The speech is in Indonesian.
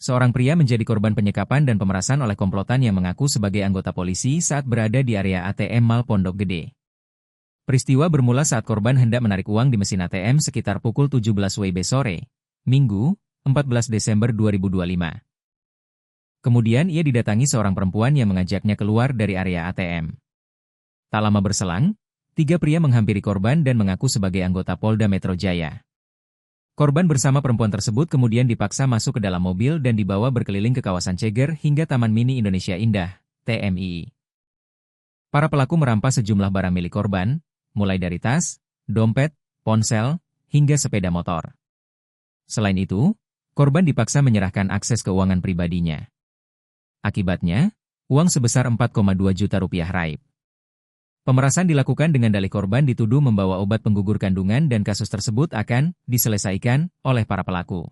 Seorang pria menjadi korban penyekapan dan pemerasan oleh komplotan yang mengaku sebagai anggota polisi saat berada di area ATM Mall Pondok Gede. Peristiwa bermula saat korban hendak menarik uang di mesin ATM sekitar pukul 17 WIB sore, Minggu, 14 Desember 2025. Kemudian ia didatangi seorang perempuan yang mengajaknya keluar dari area ATM. Tak lama berselang, 3 pria menghampiri korban dan mengaku sebagai anggota Polda Metro Jaya. Korban bersama perempuan tersebut kemudian dipaksa masuk ke dalam mobil dan dibawa berkeliling ke kawasan Ceger hingga Taman Mini Indonesia Indah, TMI. Para pelaku merampas sejumlah barang milik korban, mulai dari tas, dompet, ponsel, hingga sepeda motor. Selain itu, korban dipaksa menyerahkan akses keuangan pribadinya. Akibatnya, uang sebesar 4,2 juta rupiah raib. Pemerasan dilakukan dengan dalih korban dituduh membawa obat penggugur kandungan dan kasus tersebut akan diselesaikan oleh para pelaku.